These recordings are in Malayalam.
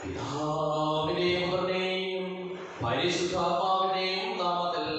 പിതാവിന്റെയും പുത്രന്റെയും പരിശുദ്ധാത്മാവിന്റെയും നാമത്തിൽ.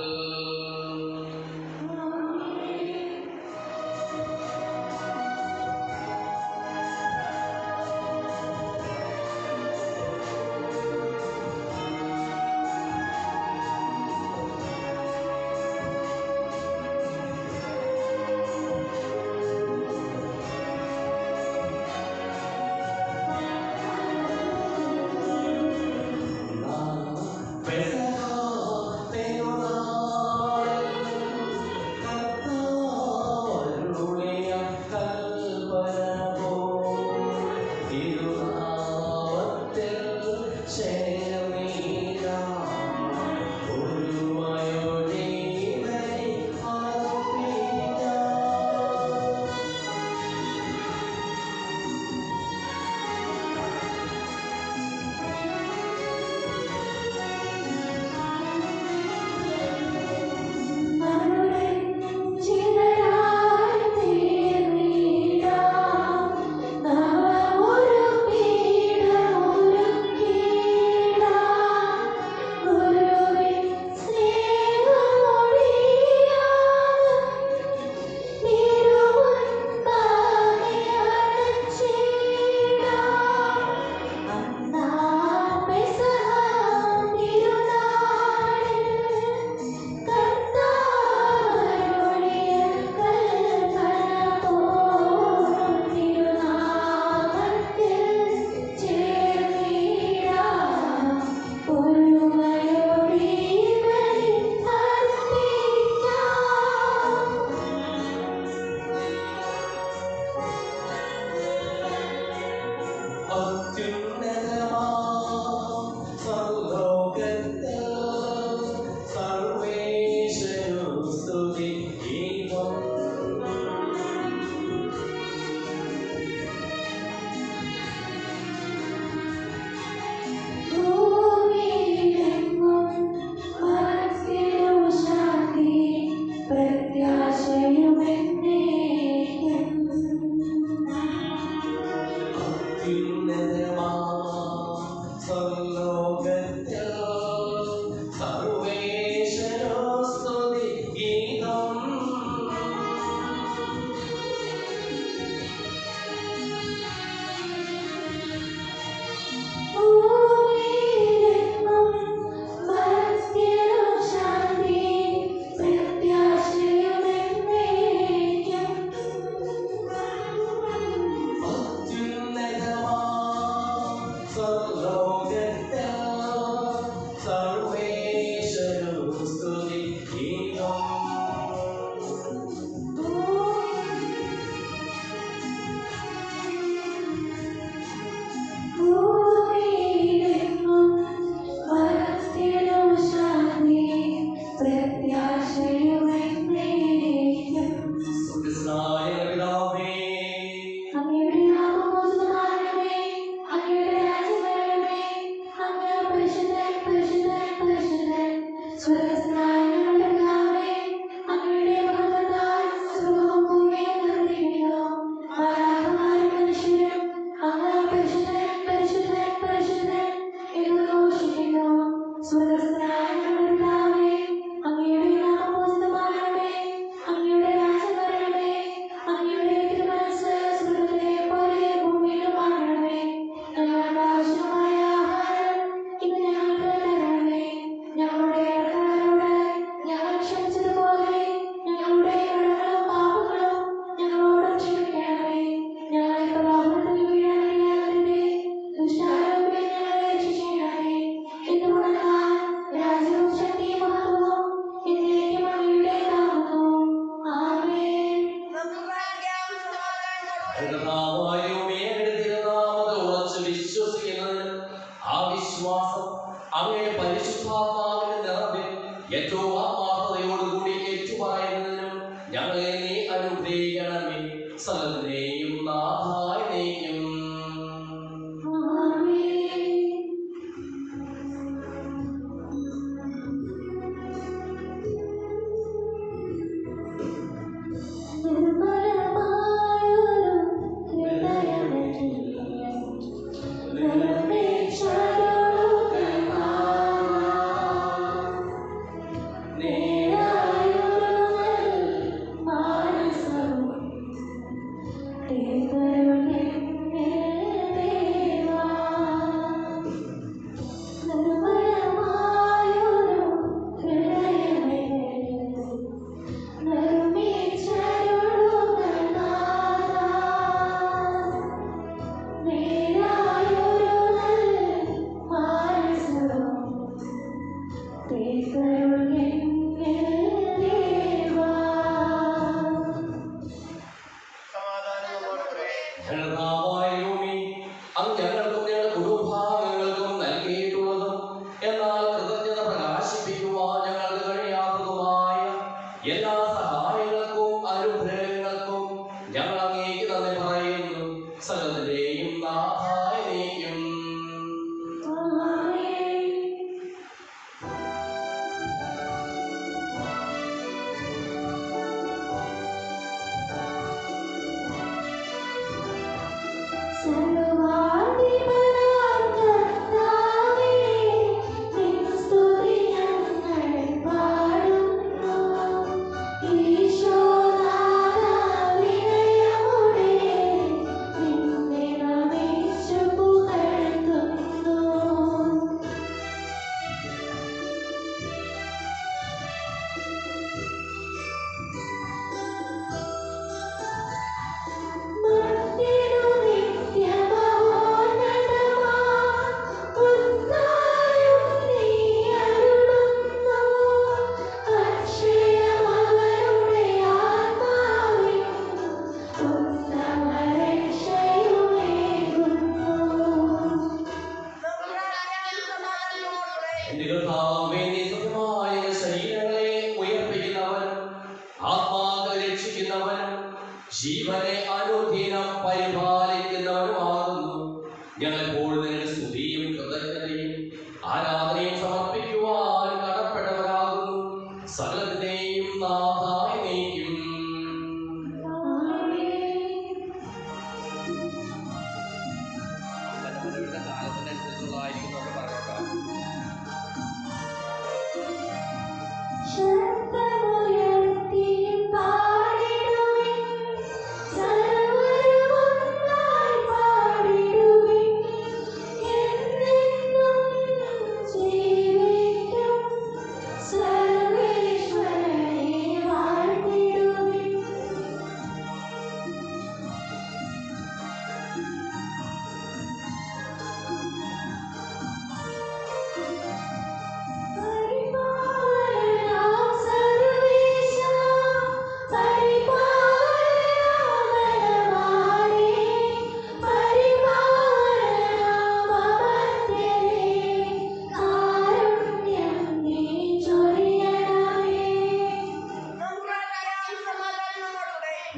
കർത്താവായ ദൈവമേ, അങ്ങ് ഞങ്ങൾക്കും ഞങ്ങളുടെ കുടുംബാംഗങ്ങൾക്കും നൽകിയിട്ടുള്ളതും എന്നാൽ കൃതജ്ഞത പ്രകാശിപ്പിക്കുവാൻ ഞങ്ങൾക്ക് കഴിയാത്തതുമായ എല്ലാ സഹായങ്ങൾക്കും അനുഗ്രഹങ്ങൾക്കും ഞങ്ങൾ അങ്ങേക്ക് നന്ദി പറയുന്നു. സകലത്തിന്റെയും നാഥായ നീക്കും. ജീവനെ അനുദിനം പരിപാലിക്കുന്നവനുമാകുന്നു. ഞങ്ങളെപ്പോൾ നിന്റെ സ്തുതിയും കൃതജ്ഞതയും ആരാധനയും സമർപ്പിക്കുവാൻ കടപ്പെട്ടവരാകുന്നു. സകലത്തിന്റെയും നാഥായ നീക്കും. കാലത്തിനനുസരിച്ചുള്ളതായിരിക്കും നമ്മൾ പറഞ്ഞേക്കാം.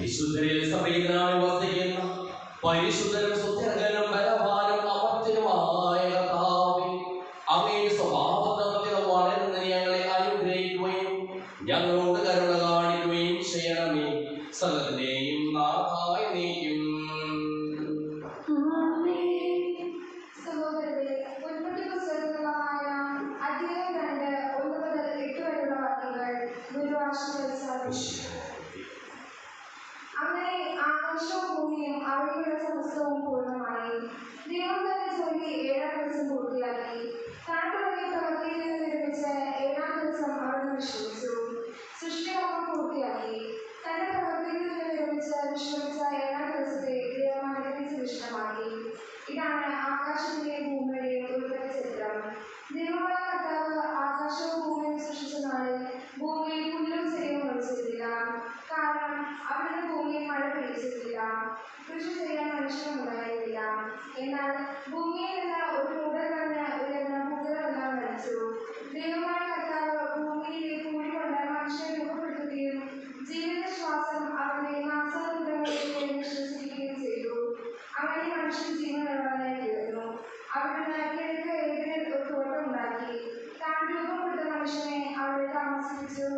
വിശുദ്ധരിൽ സഭയിലായി വസിക്കുന്ന പരിശുദ്ധനും സുസ്ഥിരനും ബലവാനും അമർത്യനുമായ കർത്താവേ, അങ്ങയുടെ സ്വഭാവത്തിൽ വളരുന്ന ഞങ്ങളെ അനുഗ്രഹിക്കുകയും ഞങ്ങളോട് കരുണ കാണിക്കുകയും ചെയ്യണമേ. സകലത്തിന്റെയും നാഥായ നീക്കും. അങ്ങനെ ആകാശവും ഭൂമിയും അവിടെയുള്ള സമസ്തവും പൂർണ്ണമായി. ദൈവം തന്റെ ജോലി 7-ാം ദിവസം പൂർത്തിയാക്കി. താൻ തുടങ്ങിയ പ്രവൃത്തിയിൽ നിന്ന് വിരമിച്ച് 7-ാം ദിവസം അവിടുന്ന് വിശ്രമിച്ചു. സൃഷ്ടികർമ്മം പൂർത്തിയാക്കി. തന്റെ പ്രവൃത്തിയിൽ നിന്ന് വിരമിച്ച് വിശ്രമിച്ച 7-ാം ദിവസത്തെ ദൈവം അനുഗ്രഹിച്ച് വിശ്രമാക്കി. ഇതാണ് ആകാശത്തിന്റെയും ഭൂമിയുടെയും ഉൾപ്പെട്ട ചിത്രം. ദൈവമായ കർത്താവ് ആകാശവും ഭൂമിയും സൃഷ്ടിച്ച നാളിൽ ഭൂമിയിൽ പുല്ലും ചെടിയും മുളച്ചിട്ടില്ല. കാരണം അവിടുന്ന് ഭൂമിയിൽ മഴ പെയ്ച്ചിട്ടില്ല, കൃഷി ചെയ്യാൻ മനുഷ്യനുണ്ടായിരുന്നില്ല. എന്നാൽ ഭൂമിയിൽ നിന്ന് ഒരു മൂടൽ വന്ന് ഉയർന്ന ഭൂതലമെല്ലാം നനച്ചു. ദൈവമായ കർത്താവ് ഭൂമിയിലെ കൂടി കൊണ്ട് മനുഷ്യനെ രൂപപ്പെടുത്തുകയും ജീവിത ശ്വാസം അവരുടെ മാംസങ്ങളിലേക്ക് വിശ്വസിക്കുകയും ചെയ്തു. അങ്ങനെ മനുഷ്യൻ ജീവനുള്ളവനായി തീർന്നു. അവിടുന്ന് കിഴക്ക് ഏതിൽ ഒരു തോട്ടം ഉണ്ടാക്കി. താൻ രൂപപ്പെടുത്ത മനുഷ്യനെ അവിടെ താമസിപ്പിച്ചു.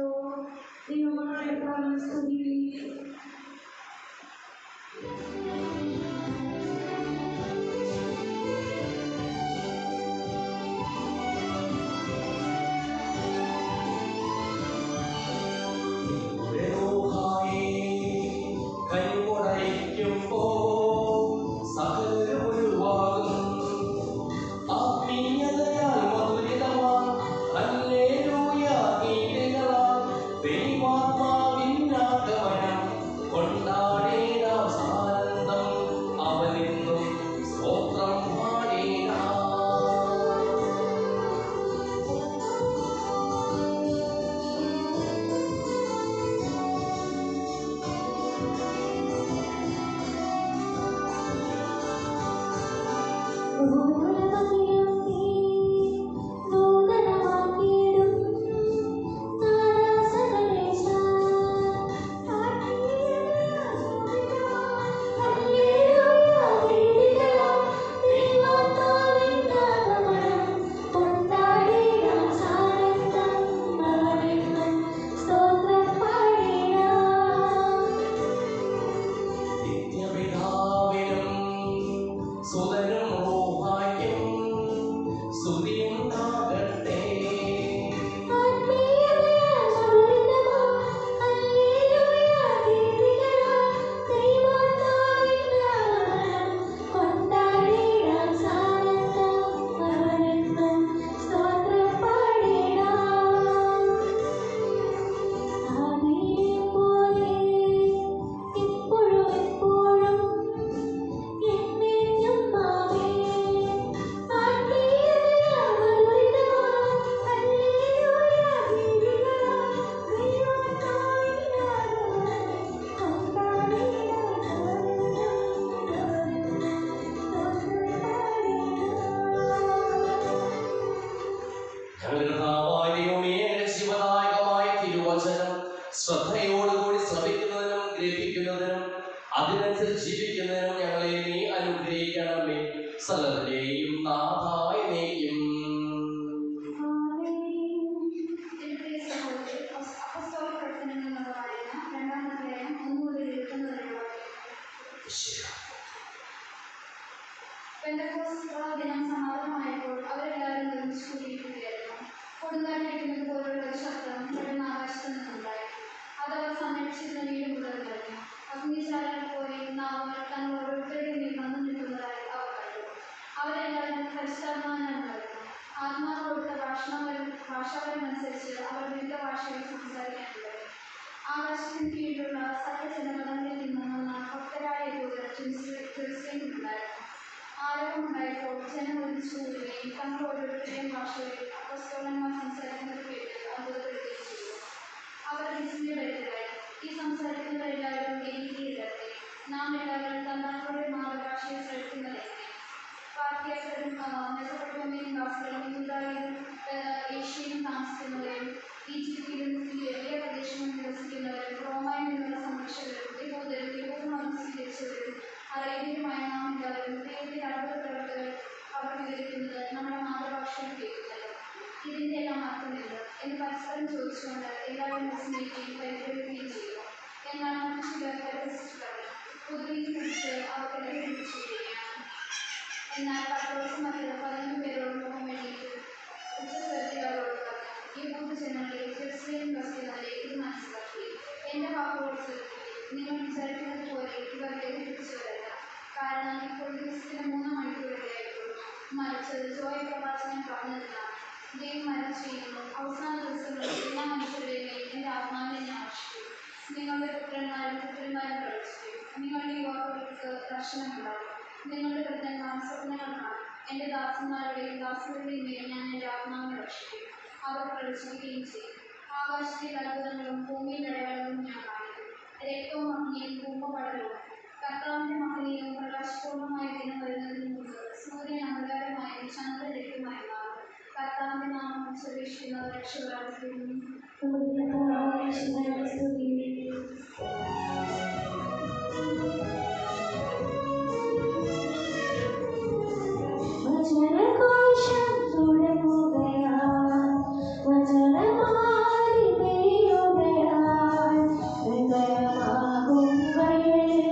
കൊണ്ടാടേടാം സാനന്ദം ശ്രദ്ധയോടുകൂടി ശ്രമിക്കുന്നതിനും ഗ്രഹിക്കുന്നതിനും അതിനനുസരിച്ച് ജീവിക്കുന്നതിനും ഞങ്ങളെ നീ അനുഗ്രഹിക്കണമേ. സകലത്തിന്റെയും നാഥായ നീക്കും. ദിനം സമാധാനമായപ്പോൾ അവരെല്ലാവരും ഒരുമിച്ച് കൂടിയിരിക്കുകയായിരുന്നു. കൊടുങ്കാറ്റടിക്കുന്നത് പോലുള്ള ഒരു ശബ്ദം പെട്ടെന്ന് ആകാശത്ത് നിന്നുണ്ടായി. അത് അവർ സംരക്ഷിച്ചിരുന്ന വീട് മുതൽ കഴിഞ്ഞു. അഗ്നിശാലകൾ പോലെ നാവുകൾ തങ്ങൾ ഓരോരുത്തരുടെ മേൽ വന്നു നിൽക്കുന്നതായി അവർ കണ്ടു. അവരെല്ലാവരും പരിശുദ്ധാത്മാവിനായിരുന്നു. ആത്മാവ് കൊടുത്ത ഭാഷാപരമനുസരിച്ച് അവർ വിവിധ ഭാഷയിൽ സംസാരിക്കാൻ തുടങ്ങി. ആകാശത്തിന് കീഴിലുള്ള സകല ജനപദങ്ങളിൽ നിന്നും വന്ന ഭക്തരായ ദൂതർ ജെറുസലേമിലുണ്ടായിരുന്നു. ആരവമുണ്ടായപ്പോൾ ജനം ഒന്നിച്ചു കൂടുകയും തങ്ങൾ ഓരോരുത്തരുടെയും ഭാഷയിൽ അപ്പോസ്തലന്മാർ സംസാരിക്കുന്നത് കേട്ട് അത്ഭുതപ്പെടുകയും ചെയ്തു. അവർ വിസ്മയഭരിതരായി. ഈ സംസാരിക്കുന്നവരെല്ലാവരും എഴുതിയിടട്ടെ, നാം എല്ലാവരും തങ്ങളുടെ മാതൃഭാഷയിൽ ശ്രമിക്കുന്നതെങ്ങനെ? പാർഥിയരും മെസൊപ്പൊട്ടേമിയൻ വാസികളും യൂദായിലും ഏഷ്യയിലും താമസിക്കുന്നവരും ഈജിപ്തിലും എല്ലാ പ്രദേശങ്ങളിലും നിവസിക്കുന്നവരും റോമയിൽ നിന്നുള്ള സംരക്ഷകരും യഹൂദരും യഹൂദമതം സ്വീകരിച്ചവരും അറേബ്യരുമായ നാം എല്ലാവരും ദൈവത്തിന്റെ അത്ഭുത പ്രവർത്തികൾ അവർ വിവരിക്കുന്നത് നമ്മുടെ മാതൃഭാഷയിൽ കേൾക്കുന്നല്ലോ. ഇതിൻ്റെ എല്ലാം അർത്ഥമില്ല എന്ന് പരസ്പരം ചോദിച്ചുകൊണ്ട് എല്ലാവരും വിസ്മയിക്കുകയും പരിഗ്രഹിക്കുകയും ചെയ്തു. എന്നാൽ മറ്റു ചിലർ പരിഹസിച്ചു പറഞ്ഞു, പുതുവിനെ കുറിച്ച് അവർ പരിഹരിച്ചിരിക്കുകയാണ്. എന്നാൽ പത്രോസും മറ്റ് 11 പേരോട് മുഖം വേണ്ടിയിട്ട് ഉച്ചസ്വരത്തിൽ അവരോട് പറഞ്ഞു, ഈ ജനങ്ങളെ ജെറുസലേമിൽ വസിക്കുന്നവരെ ഇത് മനസ്സിലാക്കി എൻ്റെ വാക്കുകൾ ശ്രദ്ധിക്കും. നിങ്ങൾ വിചാരിക്കുന്നത് പോലെ ഇവർ വേദനിപ്പിച്ചവരല്ല. കാരണം ഇപ്പോൾ ദിവസത്തിന് 3 മണിക്കൂറിലായിട്ടുള്ളൂ. മറിച്ച് ജോയ് പ്രവാചകൻ പറഞ്ഞതിനാണ്, ദൈവം മരണം ചെയ്യുന്നു. അവസാന ദിവസങ്ങളിൽ എല്ലാ മനുഷ്യരുടെയും എൻ്റെ ആത്മാവിനെ ഞാൻ വർഷിക്കും. നിങ്ങളുടെ പുത്രന്മാരും പ്രവചിക്കും. നിങ്ങളുടെ യുവാക്കൾക്ക് ദർശനമുണ്ടാകും. നിങ്ങളുടെ വൃദ്ധന്മാർ സ്വപ്നങ്ങൾ കാണും. എൻ്റെ ദാസന്മാരുടെയും ദാസികളുടെയും മേൽ ഞാൻ എൻ്റെ ആത്മാവിനെ വർഷിക്കും. അവർ പ്രവചിക്കുകയും ചെയ്യും. ആകാശത്തിൽ അത്ഭുതങ്ങളും ഭൂമിയിൽ അടയാളങ്ങളും ഞാൻ കാണിക്കും. രക്തവും അഗ്നിയും ധൂമപടലവും. കർത്താവിൻ്റെ മഹനീയവും പ്രകാശപൂർണ്ണമായ ദിനം വരുന്നതിന് മുമ്പ് സൂര്യൻ അന്ധകാരമായും ചന്ദ്രൻ രക്തമായി മാറും. കർത്താവിൻ്റെ നാമം ഉച്ചരിക്കുന്നവർ രക്ഷപ്പെടാതിരിക്കുന്നു. വചനഘോഷം തുടങ്ങുകയാൽ വചനമാരി പെയ്യുകയാൽ ഹൃദയമാകും വഴിയിൽ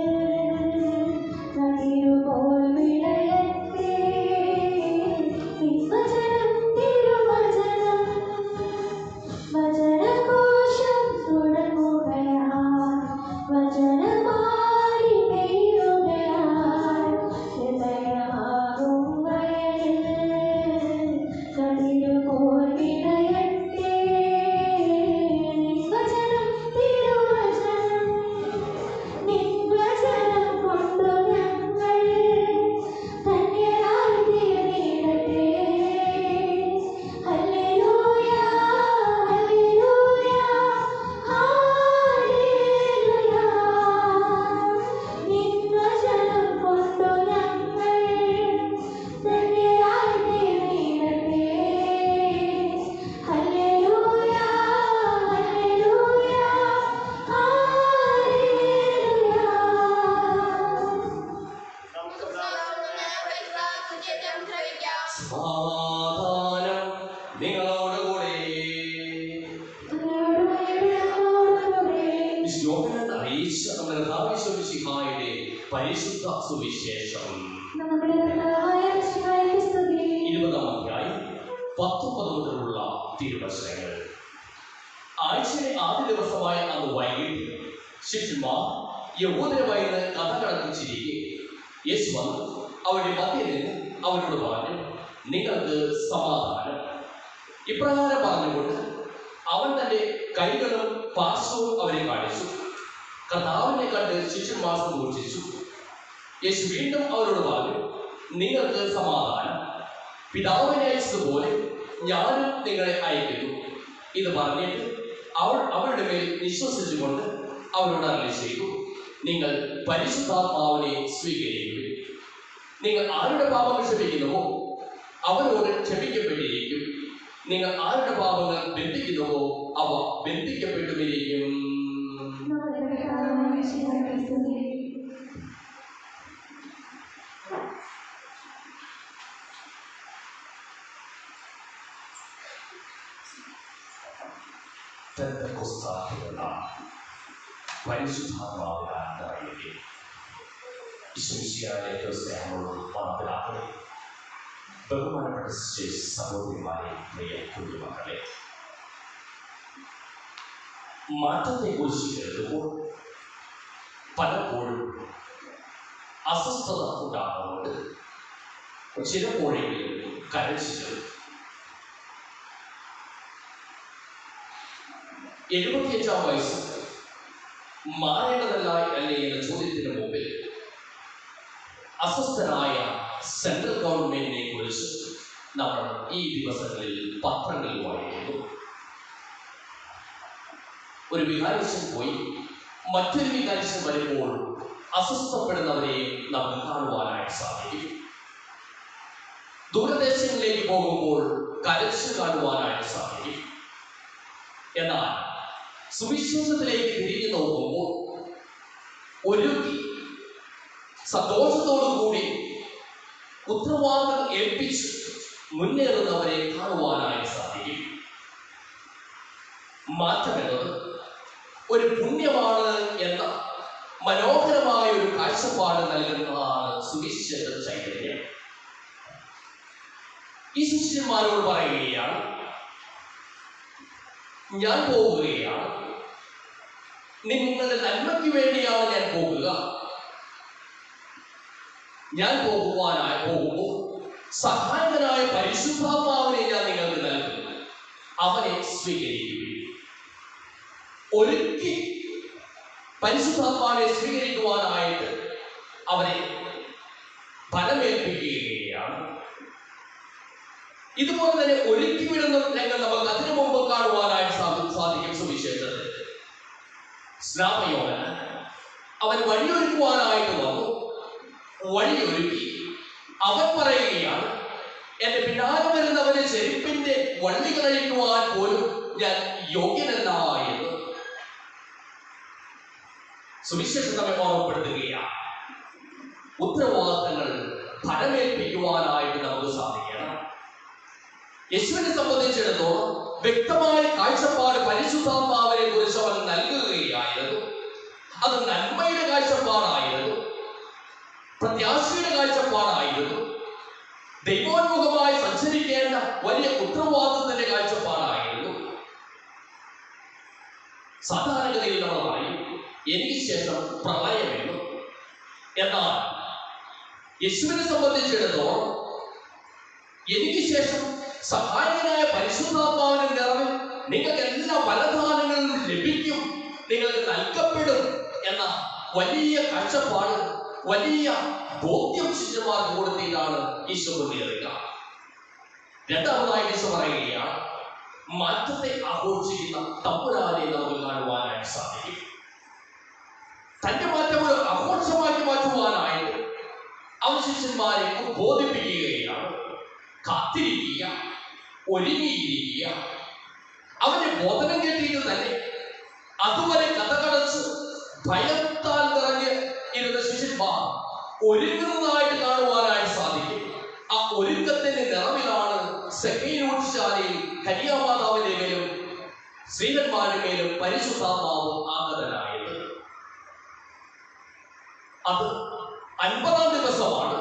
സമാധാനം നിങ്ങളോടുകൂടെ. യോഹന്നാൻ അറിയിച്ച നമ്മുടെ കർത്താവ് മിശിഹായുടെ പരിശുദ്ധ സുവിശേഷം 20-ാം അധ്യായം 19 മുതലുള്ള തിരുവചനങ്ങൾ. ആഴ്ചയിലെ ആദ്യ ദിവസമായ അന്ന് വൈകിട്ട് ശിഷ്യന്മാർ യഹൂദരുമായി കഥ കളിച്ചിരിക്കെ യേശു വന്നു അവരുടെ മധ്യയിൽ നിന്ന് അവരോട് പറഞ്ഞു, നിങ്ങൾക്ക് സമാധാനം. ഇപ്രകാരം പറഞ്ഞുകൊണ്ട് അവൻ തന്റെ കൈകളും പാർശ്വവും അവരെ കാണിച്ചു. കർത്താവിനെ കണ്ട് ശിഷ്യന്മാർ സന്തോഷിച്ചു. യേശു വീണ്ടും അവരോട് പറഞ്ഞു, നിങ്ങൾക്ക് സമാധാനം. പിതാവിനെ അയച്ചതുപോലെ ഞാനും നിങ്ങളെ അയക്കുന്നു. ഇത് പറഞ്ഞിട്ട് അവരുടെ മേൽ വിശ്വസിച്ചുകൊണ്ട് അവരോട് അരുളി ചെയ്തു, നിങ്ങൾ പരിശുദ്ധാത്മാവിനെ സ്വീകരിക്കുക. നിങ്ങൾ ആരുടെ പാപങ്ങൾ ക്ഷമിക്കുന്നുവോ അവരോട് ക്ഷമിക്കപ്പെട്ടിരിക്കും. നിങ്ങൾ ആരുടെ പാപങ്ങൾ ബന്ധിക്കുന്നുവോ അവ ബന്ധിക്കപ്പെട്ടുമിരിക്കും. പരിശുദ്ധാത്മാവിനായി ഈശോമിശിഹായുടെ സ്നേഹത്തോടും മനസ്സിലാക്കണേ. ബഹുമാനപ്പെട്ട സഹോദരിമാരെ, പ്രിയ കുഞ്ഞുമക്കളെ, മാറ്റത്തെ കുറിച്ച് കേൾക്കുമ്പോൾ പലപ്പോഴും അസ്വസ്ഥത ഉണ്ടാകുന്നുണ്ട്. ചിലപ്പോഴെങ്കിലും കരച്ചിൽ. 75-ാം വയസ്സ് മാറേണ്ടതല്ല അല്ലേ എന്ന ചോദ്യത്തിന് മുമ്പിൽ അസ്വസ്ഥനായ സെൻട്രൽ ഗവൺമെന്റിനെ കുറിച്ച് നമ്മൾ ഈ ദിവസങ്ങളിൽ പത്രങ്ങളിൽ വായിക്കുന്നു. ഒരു വികാരിച്ചൻ പോയി മറ്റൊരു വികാരിച്ചൻ വരുമ്പോൾ അസ്വസ്ഥപ്പെടുന്നവരെ നമുക്ക് കാണുവാനായിട്ട് സാധിക്കും. ദൂരദേശങ്ങളിലേക്ക് പോകുമ്പോൾ കരച്ചു കാണുവാനായിട്ട് സാധിക്കും. എന്നാൽ സുവിശേഷത്തിലേക്ക് തിരിഞ്ഞു നോക്കുമ്പോൾ ഒരുക്കി സന്തോഷത്തോടുകൂടി ഉത്തരവാദിത്തം ഏൽപ്പിച്ച് മുന്നേറുന്നവരെ കാണുവാനായി സാധിക്കും. മാറ്റമെന്നത് ഒരു പുണ്യമാണ് എന്ന മനോഹരമായ ഒരു കാഴ്ചപ്പാട് നൽകുന്നതാണ് സുവിശേഷ ചൈതന്യം. ഈ ശിഷ്യന്മാരോട് പറയുകയാണ്, ഞാൻ പോകുകയാണ്, നിങ്ങളുടെ നന്മയ്ക്ക് വേണ്ടിയാണ് ഞാൻ പോകുക. ഞാൻ പോകുമ്പോൾ സഹായകനായ പരിശുദ്ധാത്മാവിനെ ഞാൻ നിങ്ങൾക്ക് നൽകുന്നു. അവനെ സ്വീകരിക്കുകയും ഒരുക്കി പരിശുദ്ധാത്മാവിനെ സ്വീകരിക്കുവാനായിട്ട് അവരെ ഫലമേൽപ്പിക്കുകയാണ്. ഇതുപോലെ തന്നെ ഒരുക്കി വിടുന്ന രംഗം നമുക്ക് അതിനു മുമ്പ് കാണുവാനായിട്ട് സാധിക്കും. സുവിശേഷത്തിൽ സ്നാപയോഹന്നാൻ അവൻ വഴിയൊരുക്കുവാനായിട്ട് വന്നു. വഴിയൊരുക്കി അവൻ പറയുകയാണ്, എന്റെ പിന്നാലെ വരുന്നവന്റെ ചെരുപ്പിന്റെ വള്ളി കഴിക്കുവാൻ പോലും ഞാൻ യോഗ്യനല്ല എന്ന്. സുവിശേഷം നമ്മെ ഓർമ്മപ്പെടുത്തുകയാണ്. ഉത്തരവാദിത്തങ്ങൾ ഫലമേൽപ്പിക്കുവാനായിട്ട് നമുക്ക് സാധിക്കണം. യേശുവിനെ സംബന്ധിച്ചിടത്തോളം വ്യക്തമായ കാഴ്ചപ്പാട് പരിശുദ്ധാത്മാവിനെ കുറിച്ച് അവൻ നൽകുകയായിരുന്നു. അത് നന്മയുടെ കാഴ്ചപ്പാടായിരുന്നു, പ്രത്യാശയുടെ കാഴ്ചപ്പാടായിരുന്നു, ദൈവോന്മുഖമായി സഞ്ചരിക്കേണ്ട വലിയ ഉത്തരവാദിത്തത്തിന്റെ കാഴ്ചപ്പാടായിരുന്നു. സാധാരണഗതിയിൽ നമ്മൾ പറയും, എനിക്ക് ശേഷം പ്രളയമെന്നു. എന്നാൽ യേശുവിനെ സംബന്ധിച്ചിടത്തോളം എനിക്ക് ശേഷം സഹായകനായ പരിശുദ്ധാത്മാവിന്റെ നിറവിൽ നിങ്ങൾക്ക് എല്ലാ ഫലദാനങ്ങളും ലഭിക്കും, നിങ്ങൾക്ക് നൽകപ്പെടും എന്ന വലിയ കാഴ്ചപ്പാട്, വലിയ ബോധ്യം ശിഷ്യന്മാർക്ക് കൊടുത്തിട്ടാണ് ഈശോ മുന്നേറുക. രണ്ടാമതായി ഈശോ പറയുകയാണ്, മാറ്റത്തെ ആഘോഷിക്കുന്ന തമ്പുരാനെ നമുക്ക് കാണുവാനായിട്ട് സാധിക്കും. തന്റെ മാറ്റം ഒരു ആഘോഷമാക്കി മാറ്റുവാനായിട്ട് അവൻ ശിഷ്യന്മാരെ ബോധിപ്പിക്കുകയാണ്. കാത്തിരിക്കുക, ഒരുങ്ങിയിരിക്കുക. അവന്റെ ബോധനം കേട്ടിട്ട് തന്നെ അതുവരെ കഥകടച്ച് ഭയത്താൽ നിറഞ്ഞ് ഇരുന്ന ശിഷ്യന്മാർ ഒരുങ്ങുന്നതായിട്ട് കാണുവാനായിട്ട് സാധിക്കും. ആ ഒരുക്കത്തിന്റെ നിറവിൽ സ്ത്രീകന്മാരുടെ മേലും പരിശുദ്ധാത്മാവ് ആഗതനായത്. അത് 50-ാം ദിവസമാണ്.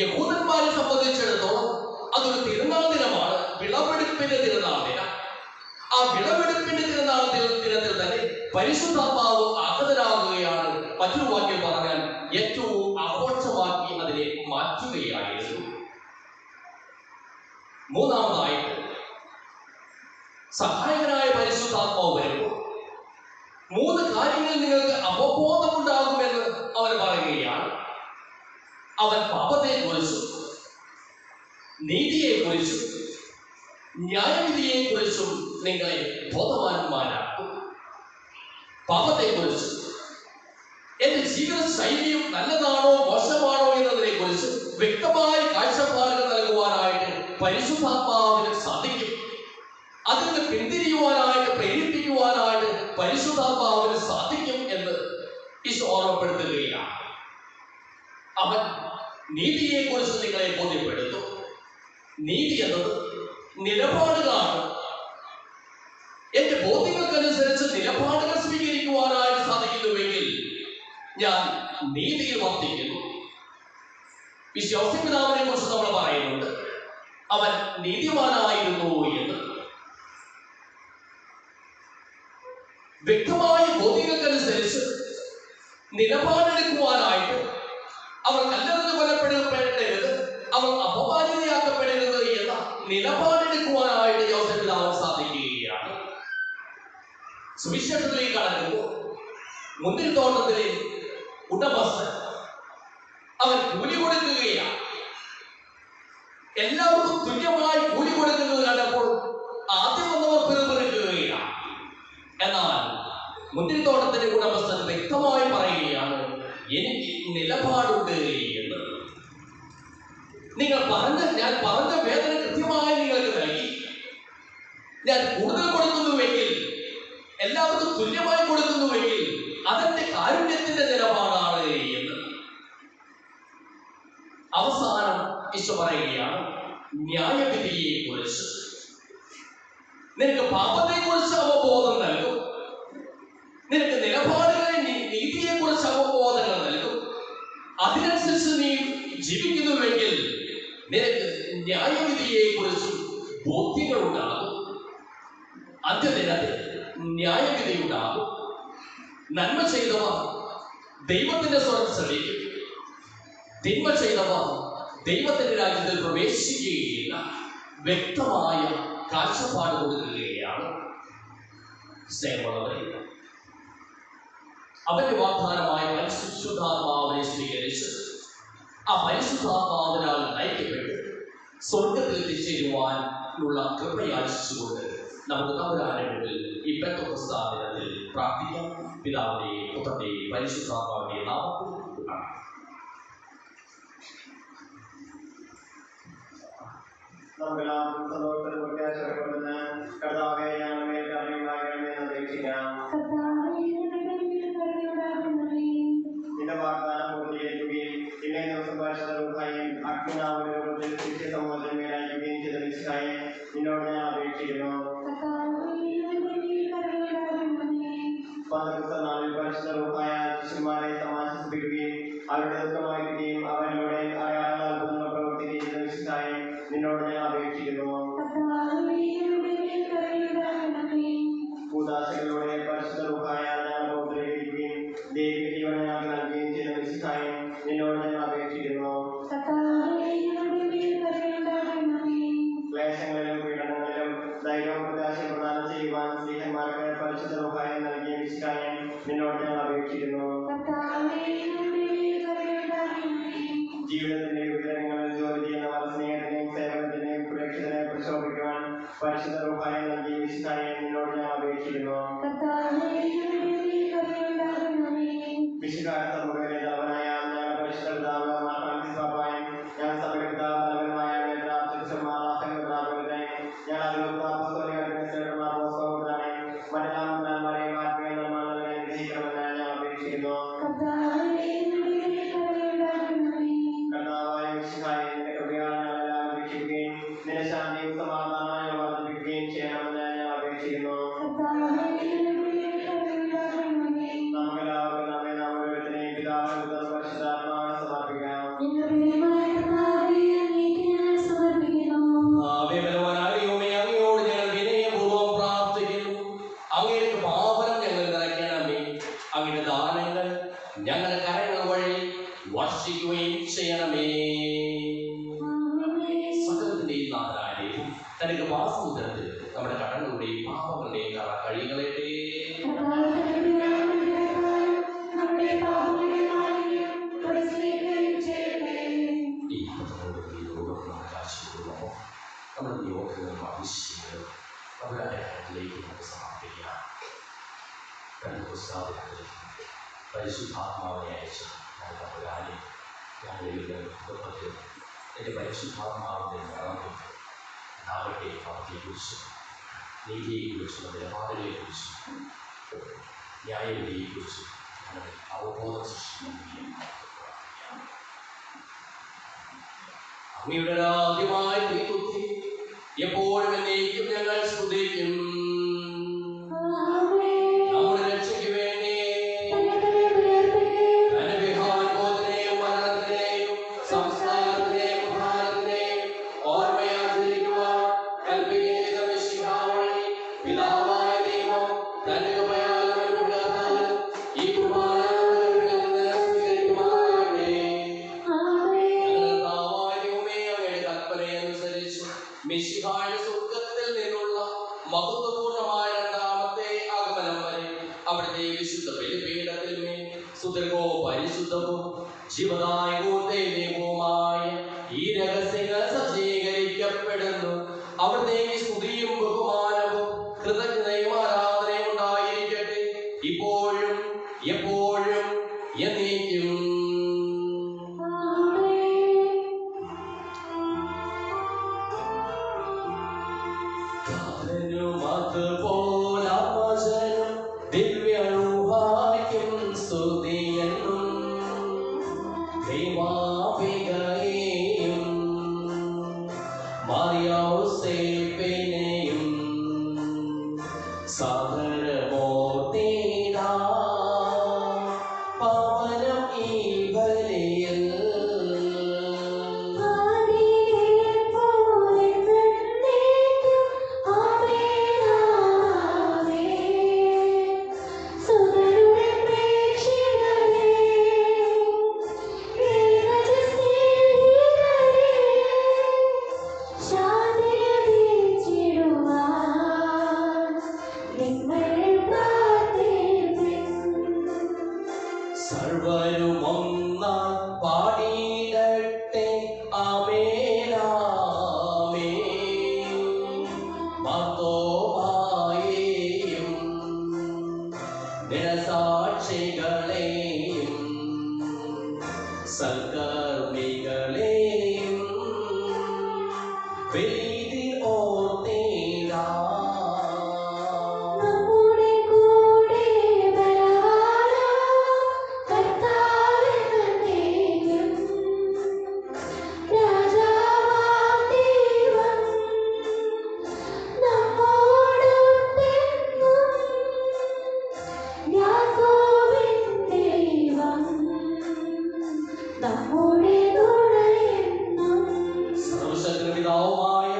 യഹൂദന്മാരെ സംബന്ധിച്ചിടത്തോളം അതൊരു തിരുനാൾ ദിനമാണ്, വിളവെടുപ്പിന്റെ തിരുനാൾ ദിനം. ആ വിളവെടുപ്പിന്റെ തിരുനാൾ ദിനത്തിൽ തന്നെ പരിശുദ്ധാത്മാവ് ആഗതനാകുകയാണ്. മറ്റൊരു വാക്യം പറഞ്ഞാൽ ഏറ്റവും ആഘോഷമാക്കി അതിനെ മാറ്റുകയായിരുന്നു. മൂന്നാമതായിട്ട് സഹായകനായ പരിശുദ്ധാത്മാവ് വരുമ്പോൾ 3 കാര്യങ്ങൾ നിങ്ങൾക്ക് അവബോധമുണ്ടാകുമെന്ന് അവൻ പറയുകയാണ്. അവൻ പാപത്തെക്കുറിച്ചും നീതിയെക്കുറിച്ചും ന്യായവിധിയെക്കുറിച്ചും നിങ്ങളെ ബോധവാന്മാരാക്കും. പാപത്തെക്കുറിച്ചും എന്റെ ജീവിത ശൈലിയും നല്ലതാണോ മോശമാണോ എന്നതിനെ കുറിച്ച് വ്യക്തമായ കാഴ്ചപ്പാടുകൾ നൽകുവാനായിട്ട് പരിശുദ്ധാത്മാവിന് സാധിക്കും. അതിൽ നിന്ന് പിന്തിരിയുവാനായിട്ട് പ്രേരിപ്പിക്കുവാനായിട്ട് പരിശുദ്ധാത്മാവിന് സാധിക്കും എന്ന് ഈശോ ഓർമ്മപ്പെടുത്തുകയാണ്. അവൻ നീതിയെക്കുറിച്ച് നിങ്ങളെ ബോധ്യപ്പെടുത്തും. നീതി എന്നത് നിലപാടുകളാണ്. എന്റെ ബോധ്യങ്ങൾക്കനുസരിച്ച് നിലപാടുകൾ സ്വീകരിക്കുവാനായിട്ട് സാധിക്കുന്നുവെങ്കിൽ ഞാൻ നീതിയിൽ വർത്തിക്കുന്നു. യോസേപ്പിതാവിനെ കുറിച്ച് നമ്മൾ പറയുന്നുണ്ട്, അവൻ നീതിമാനായിരുന്നു എന്ന്. വ്യക്തമായ ബോധ്യങ്ങൾക്കനുസരിച്ച് നിലപാടെടുക്കുവാനായിട്ട് അവർ കല്ലെറിഞ്ഞ് കൊല്ലപ്പെടരുത്, അവർ അപമാനിതയാക്കപ്പെടരുത് എന്ന നിലപാടെടുക്കുവാനായിട്ട് യോസേപ്പിതാവിന് സാധിക്കുകയാണ്. സുവിശേഷത്തിലേക്ക് കടക്കുമ്പോൾ മുന്തിരിത്തോട്ടത്തിലെ ഉടമസ്ഥൻ അവൻ കൂലി കൊടുക്കുകയാണ്. എല്ലാവർക്കും തുല്യമായി കൂലി കൊടുക്കുന്നത് കണ്ടപ്പോൾ ആദ്യം വന്നവർ പിറുപിറുക്കുകയാണ്. എന്നാൽ മുന്തിരിത്തോട്ടത്തിന്റെ ഉടമസ്ഥൻ വ്യക്തമായി പറയുകയാണ്, എനിക്ക് നിലപാടുണ്ട് എന്ന്. ഞാൻ പറഞ്ഞ വേദന കൃത്യമായി നിങ്ങൾക്ക് നൽകി. ഞാൻ കൂടുതൽ കൊടുക്കുന്നുവെങ്കിൽ, എല്ലാവർക്കും തുല്യമായി കൊടുക്കുന്നുവെങ്കിൽ അതെന്റെ കാരുണ്യത്തിന്റെ നിലപാടാണ് എന്ന്. അവസാനം ഈശോ പറയുകയാണ്, ന്യായവിധിയെ കുറിച്ച്. നിനക്ക് പാപത്തെ കുറിച്ച് അവബോധം നൽകും, നിനക്ക് നിലപാടുകളെ നീതിയെ കുറിച്ച് അവബോധങ്ങൾ നൽകും. അതിനനുസരിച്ച് നീ ജീവിക്കുന്നുവെങ്കിൽ നിനക്ക് ന്യായവിധിയെ കുറിച്ചും ബോധ്യങ്ങൾ ഉണ്ടാകും. അന്ത്യദിനത്തിൽ ന്യായവിധി ഉണ്ടാകും. നന്മ ചെയ്തവർ ദൈവത്തിന്റെ സ്വരം ശ്രമിക്കും, തിന്മ ചെയ്തവർ ദൈവത്തിന്റെ രാജ്യത്തിൽ പ്രവേശിക്കുകയില്ല. വ്യക്തമായ കാഴ്ചപ്പാട് കൊടുക്കുകയാണ്. സ്നേഹമുള്ളവരെ, അവന്റെ വാഗ്ദാനമായ പരിശുദ്ധാത്മാവിനെ സ്വീകരിച്ച് ആ പരിശുദ്ധാത്മാവിനാൽ നയിക്കപ്പെട്ട് സ്വർഗത്തിൽ എത്തിച്ചേരുവാനുള്ള കൃപയാചിച്ചുകൊണ്ട് നമുക്ക് തമ്പുരാനുള്ളിൽ ഈ പെന്തക്കോസ്ത് ദിനത്തിൽ പ്രാർത്ഥിക്കാം. പിതാവിന്റെയും പുത്രന്റെയും പരിശുദ്ധാത്മാവിന്റെയും നാമത്തിൽ നമുക്കെല്ലാവർക്കും സന്തോഷത്തിൽ പ്രത്യാശപ്പെടുന്ന കർത്താവേ, ഞങ്ങളുടെ കരുണയുണ്ടാകണമേ എന്ന് അപേക്ഷിക്കാം. നിന്റെ വാഗ്ദാനം പൂർത്തീകരിക്കുകയും ഇന്നേ ദിവസം പരിശുദ്ധയും അഗ്നിനാവുകളുടെ ശിഷ്യ സമൂഹത്തിന് മേലായിരിക്കുകയും ചെയ്ത മിശിഹായെ നിന്നോട് ഞാൻ അപേക്ഷിക്കുന്നു. നാളിൽ പരിശുദ്ധമായ ശിഷ്യന്മാരെ സമാശ്വസിപ്പിക്കുകയും അവരുടെ ദുഃഖമായിരിക്കുകയും അവരിലൂടെ അടയാളങ്ങൾ അത്ഭുതങ്ങൾ പ്രവർത്തിക്കുകയും ചെയ്ത മിശിഹായെ നിന്നോട് ഞാൻ അപേക്ഷിക്കുന്നു. കൂദാശകളിലൂടെ പരിശുദ്ധമായ ഞങ്ങൾ ഉപദ്രവിക്കുകയും ദൈവിക ജീവൻ ഞങ്ങൾക്ക് നൽകുകയും ചെയ്ത മിശിഹായെ നിന്നോട് ഞാൻ അപേക്ഷിക്കുന്നു. ക്ലേശങ്ങളിലും പീഡനങ്ങളിലും ധൈര്യവും പ്രത്യാശയും പ്രദാനം ചെയ്യുവാൻ സ്ത്രീഹന്മാർക്ക് പരിശുദ്ധമായ നൽകിയ മിശിഹായെ നിന്നോട് ഞാൻ അപേക്ഷിക്കുന്നു. ജീവിതത്തിന്റെ വിവരങ്ങളിൽ ജോലി ചെയ്യുന്നവർ സ്നേഹത്തിനെയും സേവനത്തിനെയും സുരക്ഷിതനെ പ്രശോഭിക്കുവാൻ പരിശുദ്ധമായ നൽകിയ മിശിഹായെ നിന്നോട് ഞാൻ അപേക്ഷിക്കുന്നു. മിശിഹായ സമൂഹത്തിലെ തലവനായ ഞങ്ങളുടെ പരിശുദ്ധ പിതാവ് മാർ ഫ്രാൻസിസ് പാപ്പായും ഞങ്ങൾ സഭയുടെ പിതാവ് തലവനുമായ ഞാൻ അതിലൊക്കെ മറ്റെല്ലാ മുതലാന്മാരെയും ആത്മീയ നിർമ്മാണങ്ങളെ അനുഗ്രഹിക്കണമെന്ന് ഞാൻ അപേക്ഷിക്കുന്നു. കർത്താവായ മിശിഹായെ നിന്റെ കൃപയാൽ ഞങ്ങളെല്ലാം രക്ഷിക്കുകയും നിന്റെ ശാന്തിയും സമാധാനവും വർദ്ധിപ്പിക്കുകയും ചെയ്യണമെന്ന് ഞാൻ അപേക്ഷിക്കുന്നു. ചെയ്യണമേ. സകലത്തിന്റെയും നാഥനായ ദൈവം തന്റെ കൃപാസമുദ്രത്തിൽ നമ്മുടെ കടങ്ങളുടെയും പാപങ്ങളുടെയും കറ കഴുകികളയട്ടെ. ഈ നമ്മുടെ യോഗങ്ങളും ആവശ്യങ്ങളും അവരുടെ കടലിലേക്ക് നമുക്ക് സമർപ്പിക്കാം. പരിശുദ്ധാത്മാവിനെ അയച്ച് നമുക്ക് അവരാനെ ഞങ്ങളുടെ കുടുംബത്തിൽ എൻ്റെ പരിശുദ്ധാത്മാവിൻ്റെ നിറവിൽ നാവട്ടെ. പാപത്തെക്കുറിച്ചും നീതിയെക്കുറിച്ചും നിലപാടുകളെക്കുറിച്ചും ന്യായവിധിയെക്കുറിച്ചും ഞങ്ങളുടെ അവബോധം സൃഷ്ടിക്കുകയും അങ്ങയുടെ ആദ്യമായ തീബുദ്ധി എപ്പോഴും എന്നേക്കും ഞങ്ങൾ സ്തുതിക്കും. നമ്മുടെ രക്ഷയ്ക്ക് വേണ്ടി തന്റെ വിഹാരബോധനെയും മരണത്തിനെയും സംസ്കാരത്തിനെയും പ്രധാനത്തിനെയും ഓർമ്മയാചരിക്കുവാൻ കൽപ്പിക്കുന്ന മിശിഹാവഴി പിതാവായ ദൈവം തന്റെ ഉപയാഗം ഈ കുർബാന മിശിഹായുടെ സ്വർഗ്ഗത്തിൽ നിന്നുള്ള മഹത്വപൂർണമായ രണ്ടാമത്തെ ആഗമനം വരെ അവിടുത്തെ വിശുദ്ധ ബലിപീഠത്തിൽ മേൽ സുദീർഘവും പരിശുദ്ധവും ജീവദായകവും ദൈവികവുമായ ഈ രഹസ്യങ്ങൾ സജ്ജീകരിക്കപ്പെടുന്നു. അവിടുത്തേക്ക് സ്തുതിയും ബഹുമാനവും കൃതജ്ഞതയും ആരാധനയും ഉണ്ടായിരിക്കട്ടെ, ഇപ്പോഴും എപ്പോഴും എന്നേക്കും. ദിവ്യരൂഹായ്ക്കും സ്തുതിയെന്നും ദൈവാപികയെയും മറിയൗസേപ്പിനെയും സദരമോർത്തിടാ പവനം ഈ ബലിയിൽ സർവരും ഒന്നായി പാടിയിടട്ടെ ആമേൻ. മർത്തോമായെയും നിരസാക്ഷികളെയും സൽക്കർമ്മികളെയും പ്രീതി ഓർത്തിടാ. സർവശക്തപിതാവുമായ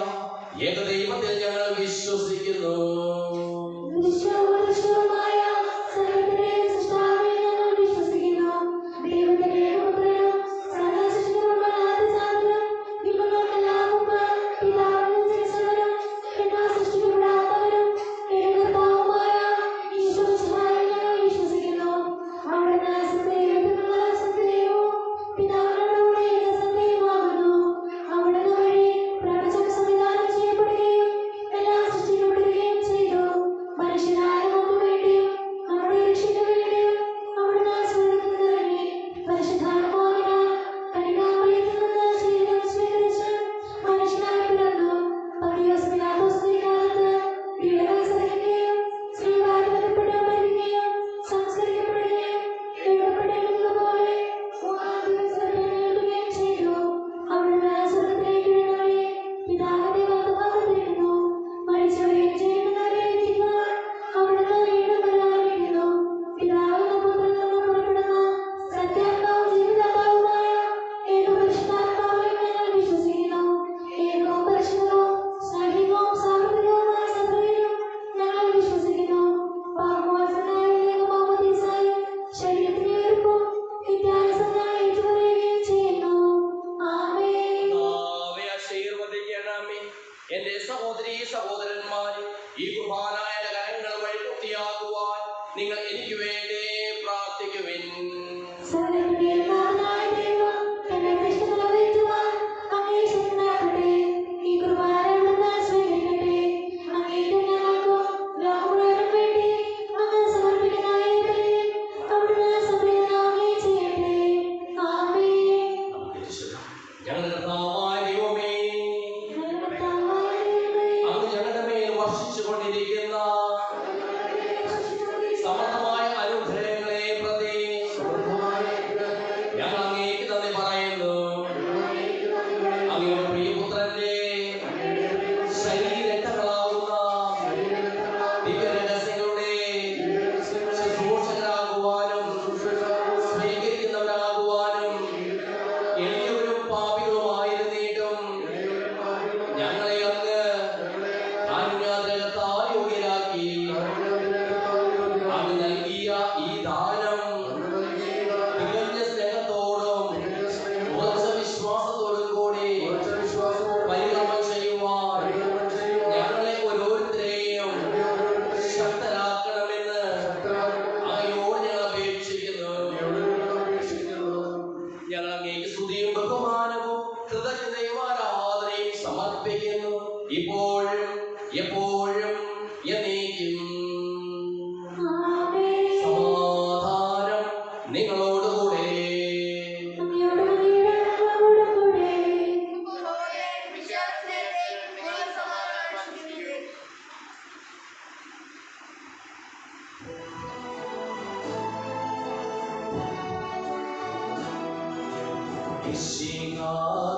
ഞങ്ങളുടെ കർത്താവായ ദൈവമേ, അങ്ങ് ഞങ്ങളുടെ മേൽ വർഷിച്ചുകൊണ്ടിരിക്കുന്ന സമർത്ഥമായ അനുഗ്രഹങ്ങളെ പ്രതി ഞങ്ങൾ അങ്ങേക്ക് നന്ദി പറയുന്നു. അങ്ങയുടെ പ്രിയപുത്രന്റെ ശരീരങ്ങളാവുന്ന ദിവ്യരഹസ്യങ്ങളുടെ ശുശ്രൂഷകരാകുവാനും സ്വീകരിക്കുന്നവരാകുവാനും എളിയവരും പാപികളുമായിരുന്നിട്ടും ഞങ്ങളെ അങ്ങ് കാരുണ്യാദ്രകത്താൽ യോഗ്യരാക്കി. അങ്ങ് നൽകിയ ഈ ദാനം തികഞ്ഞ സ്നേഹത്തോടും ഉറച്ച വിശ്വാസത്തോടും കൂടി പരികർമ്മം ചെയ്യുവാൻ ഞങ്ങളെ ഓരോരുത്തരെയും ശക്തരാക്കണമെന്ന് അങ്ങയോട് ഞങ്ങൾ അപേക്ഷിക്കുന്നു. ഞങ്ങൾ അങ്ങേക്ക് സ്തുതിയും ബഹുമാനവും കൃതജ്ഞതയും ആരാധനയും സമർപ്പിക്കുന്നു, ഇപ്പോഴും എപ്പോഴും എന്നേക്കും. സമാധാനം നിങ്ങളോടുകൂടെ.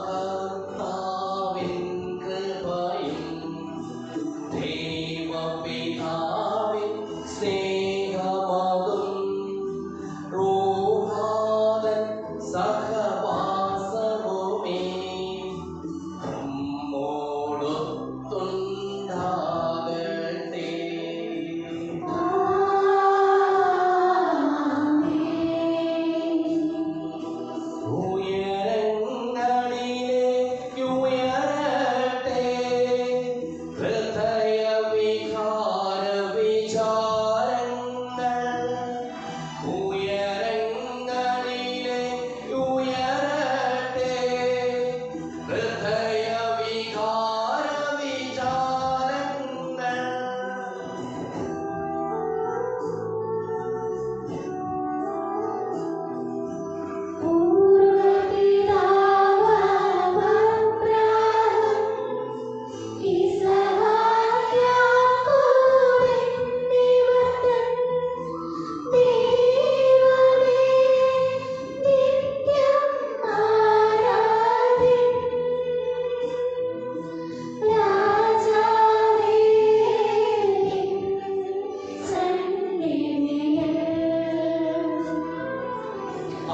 കർത്താവിൻ കൃപയും ദൈവപിതാവിൻ സ്നേഹമതും റൂഹാതൻ സഹവാസവുമേ നമ്മോടൊത്തുണ്ടാകട്ടെ. ഉയരങ്ങളിലേക്ക് ഉയരട്ടെ ഹൃദയവികാര വിചാരങ്ങൾ. ഉയരങ്ങളിലേക്ക് ഉയരട്ടെ ഹൃദയവികാര വിചാരങ്ങൾ.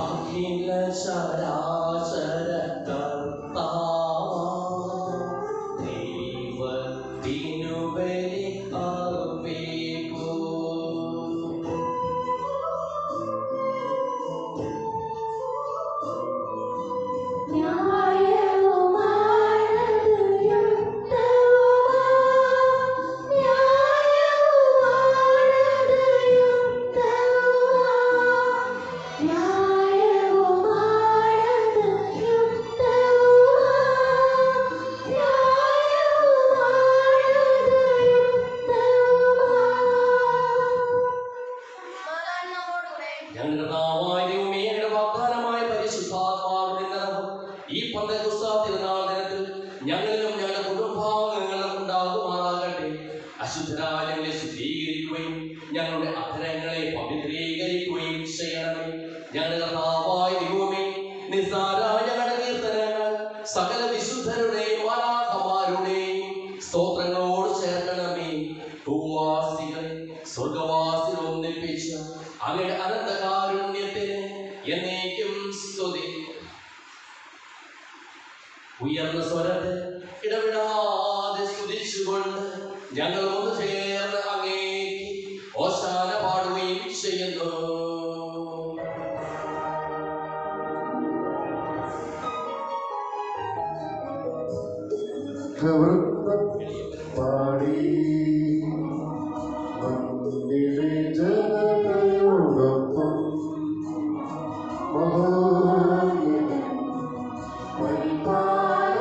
അഖില ചരാചര കർത്താവ് ദൈവത്തിനു ബലി അർപ്പിക്കൂ. ഞങ്ങളുടെ കർത്താവായ ദൈവമേ, ഞങ്ങളുടെ വാഗ്ദാനമായ പരിശുദ്ധാത്മാവിന്റെ നിറവ് ഈ പെന്തക്കോസ്ത് തിരുനാൾ ദിനത്തിൽ ഞങ്ങളിലും ഞങ്ങളുടെ കുടുംബാംഗങ്ങളിലും ഉണ്ടാകുമാറാകട്ടെ. അശുദ്ധരായ ഞങ്ങളെ ശുദ്ധീകരിക്കുകയും ഞങ്ങളുടെ അധരങ്ങളെ പവിത്രീകരിക്കുകയും ചെയ്യണമേ. ഞങ്ങളുടെ കർത്താവായ ദൈവമേ, നിസ്സാരായ ഞങ്ങളുടെ കീർത്തനങ്ങൾ സകല വിശുദ്ധരുടെയും മാലാഖമാരുടെയും സ്തോത്രങ്ങളോട് ചേർക്കണമേ. ഭൂവാസികളെ സ്വർഗവാസികൾ ഒന്നിപ്പിച്ച അങ്ങയുടെ അനന്തകാരുണ്യത്തിന് എന്നേക്കും സ്തുതി. ഉയർന്ന സ്വരത്തിൽ ഇടവിടാതെ സ്തുതിച്ചുകൊണ്ട് ഞങ്ങൾ ഒന്ന് ചേർന്ന് അങ്ങേക്ക് ഓശാന പാടുകയും ചെയ്യുന്നു. പാടി മണ്ണിലെ ജനതയോടൊപ്പം പാടി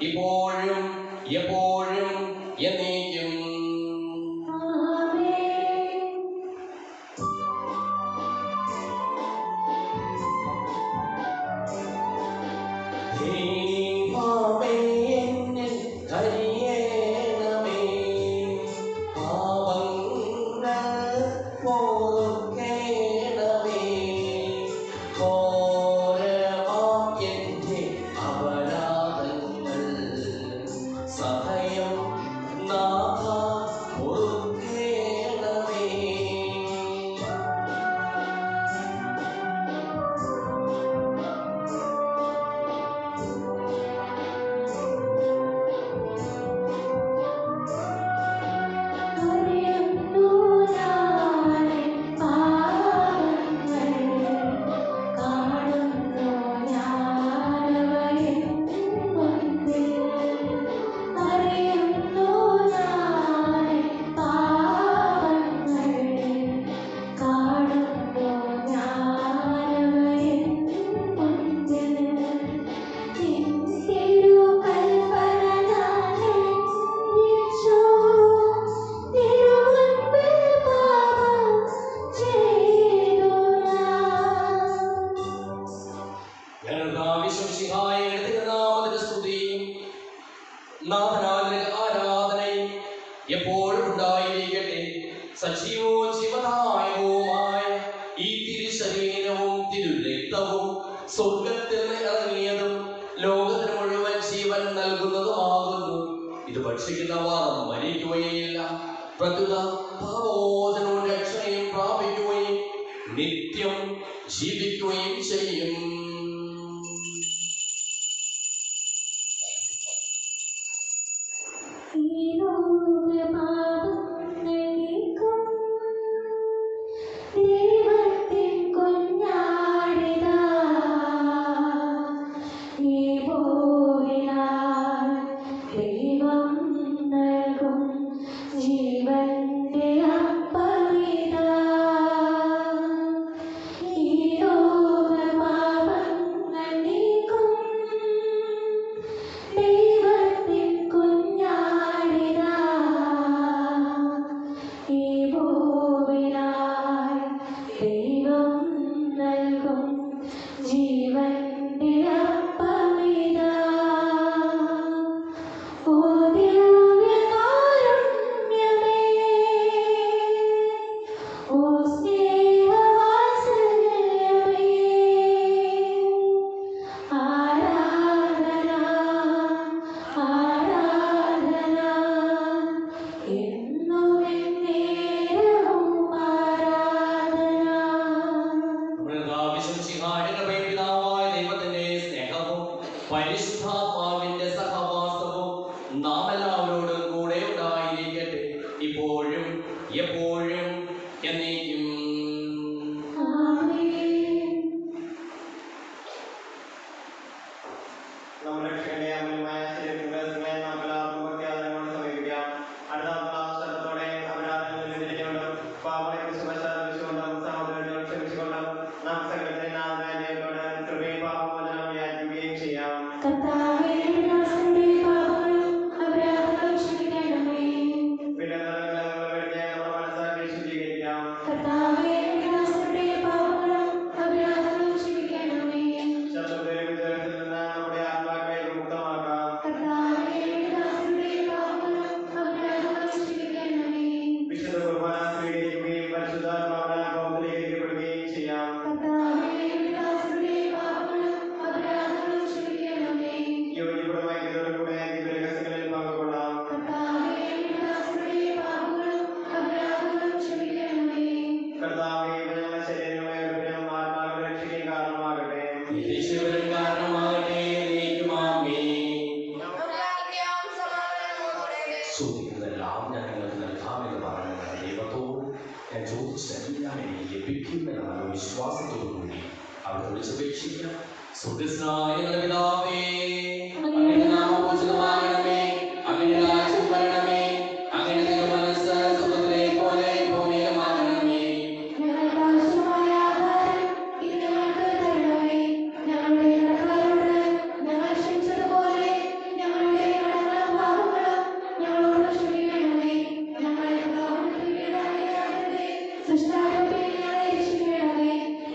ഇപ്പോഴും എപ്പോഴും എന്നേക്കും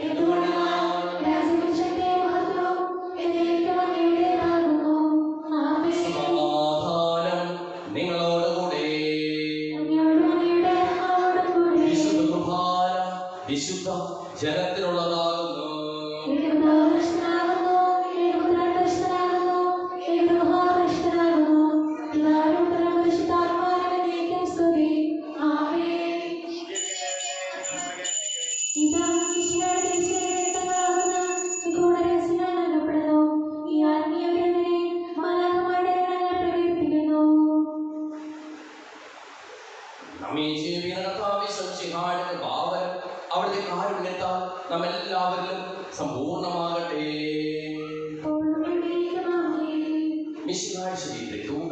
എന്തുകൊണ്ടാണ് രാജ്യശക്തിയെ മഹത്വം എന്നേക്കും അങ്ങയുടെ നമ്മെല്ലാവരിലും സമ്പൂർണ്ണമാകട്ടെ. മിശിഹായുടെ ശരീരവും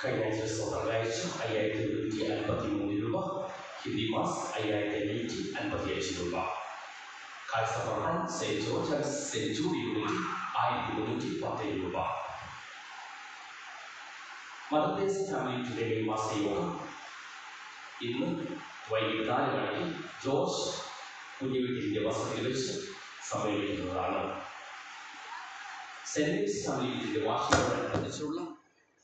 കഴിഞ്ഞ ഒരാഴ്ച 5,753 രൂപ, ഹിന്ദി മാസ് 5,555 രൂപ, കാഴ്ചപ്പുറം saint George and saint Jude unit 1,310 രൂപ. മദർദേശ ഫാമിലി മാസയോഗം ഇന്ന് വൈകിട്ട് 4 മണിക്ക് ജോർജ് കുഞ്ഞുവീട്ടിൻ്റെ വസതിയിൽ വെച്ച് സമ്മേളിക്കുന്നതാണ്. സെന്റ് മേരീസ് ഫാമിലി വാർഷികത്തോടനുബന്ധിച്ചുള്ള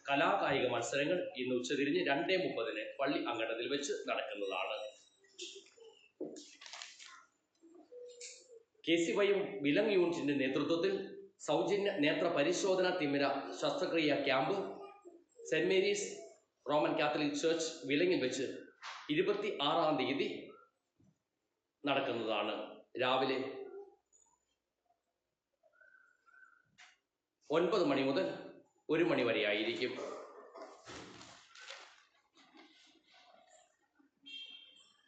കലാകായിക മത്സരങ്ങൾ ഇന്ന് ഉച്ചതിരിഞ്ഞ് 2:30 പള്ളി അങ്കണത്തിൽ വെച്ച് നടക്കുന്നതാണ്. KCY വിലങ് യൂണിറ്റിന്റെ നേതൃത്വത്തിൽ സൗജന്യ നേത്ര പരിശോധന തിമിര ശസ്ത്രക്രിയ camp saint Mary's Roman Catholic church വിലങ്ങിൽ വെച്ച് 26-ാം തീയതി നടക്കുന്നതാണ്. രാവിലെ 9 മണി മുതൽ 1 മണി വരെ ആയിരിക്കും.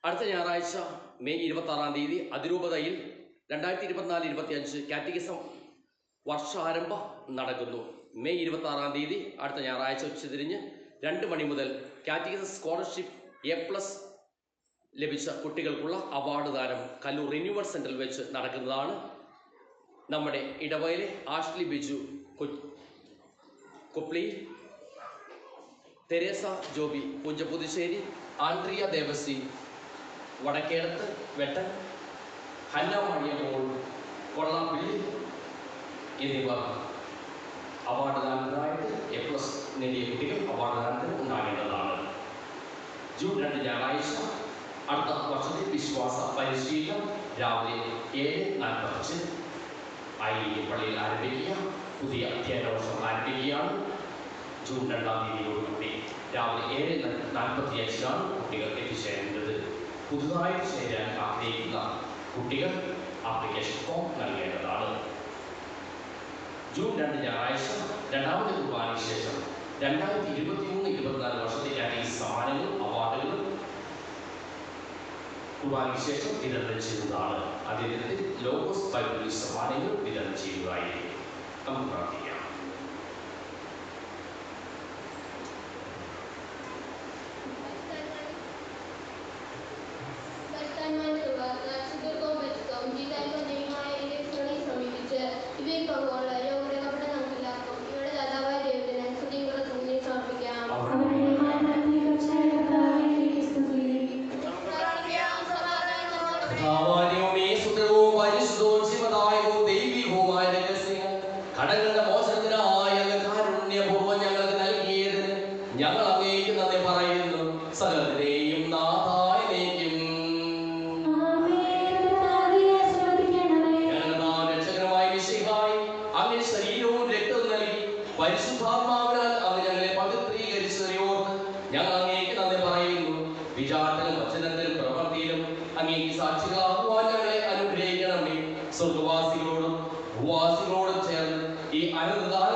അടുത്ത ഞായറാഴ്ച മെയ് 26-ാം തീയതി അതിരൂപതയിൽ 2024-25 കാറ്റഗിസം വർഷാരംഭം നടക്കുന്നു. മെയ് 26 അടുത്ത ഞായറാഴ്ച ഉച്ചതിരിഞ്ഞ് 2 മണി മുതൽ കാറ്റഗിസസ് സ്കോളർഷിപ്പ് A+ ലഭിച്ച കുട്ടികൾക്കുള്ള അവാർഡ് ദാനം കല്ലൂർ റിന്യൂവൽ സെന്ററിൽ വെച്ച് നടക്കുന്നതാണ്. നമ്മുടെ ഇടവയിലെ Ashley Biju Kopli, Teresa Joby Punchaputhussery, Andrea Devasi Vadakkedath Vettan, Hanna Maniya Mol കൊള്ളാപ്പിള്ളി എന്നിവർ അവാർഡ് ദാനത്തിനായിട്ട് A+ നേടിയ കുട്ടികൾ അവാർഡ് ദാനത്തിന് ഉണ്ടാകേണ്ടതാണ്. ജൂൺ 2 ഞായറാഴ്ച അടുത്ത വർഷത്തെ വിശ്വാസ പരിശീലനം രാവിലെ 7:45 ആയിരിക്കും പള്ളിയിൽ ആരംഭിക്കുക. പുതിയ അധ്യയന വർഷം ആരംഭിക്കുകയാണ്. ജൂൺ 2 രാവിലെ 7:45 കുട്ടികൾ എത്തിച്ചേരേണ്ടത്. പുതുതായി ചേരാൻ ആഗ്രഹിക്കുന്ന കുട്ടികൾ ആപ്ലിക്കേഷൻ ഫോം നൽകേണ്ടതാണ്. ജൂൺ 2 ഞായറാഴ്ച രണ്ടാമത്തെ കുർബാനയ്ക്ക് ശേഷം 2023-24 വർഷത്തെ കാറ്റഗറി സമ്മാനങ്ങളും അവാർഡുകളും കുർബാനയ്ക്ക് ശേഷം വിതരണം ചെയ്യുന്നതാണ്. അദ്ദേഹത്തിൽ ലോഗോസ് ബൈബിൾ സമ്മാനങ്ങൾ വിതരണം ചെയ്യുന്നതായിരിക്കും. നമുക്ക് പ്രാർത്ഥിക്കാം. കടങ്ങളുടെ മോചനത്തിനായ കാരുണ്യപൂർവ്വം ഞങ്ങൾക്ക് നൽകിയതിന് ഞങ്ങൾ അങ്ങേക്ക് നന്ദി പറയുന്നു. സകലത്തിനെയും നാഥായനേക്കും രക്ഷകരമായ മിശിഹായി അങ്ങനെ ശരീരവും രക്തവും നൽകി പരിശുദ്ധാത്മാവിനാൽ അങ്ങ് ഞങ്ങളെ പവിത്രീകരിച്ചതോർത്ത് ഞങ്ങൾ അങ്ങേക്ക് നന്ദി പറയുന്നു. വിചാരത്തിലും വചനത്തിലും പ്രവൃത്തിയിലും അങ്ങേക്ക് സാക്ഷികളാകുവാൻ ഞങ്ങളെ അനുഗ്രഹിക്കണമേ. സ്വർഗവാസികളോടും ഭൂവാസികളോടും ചേർന്ന് ഈ അനുദാന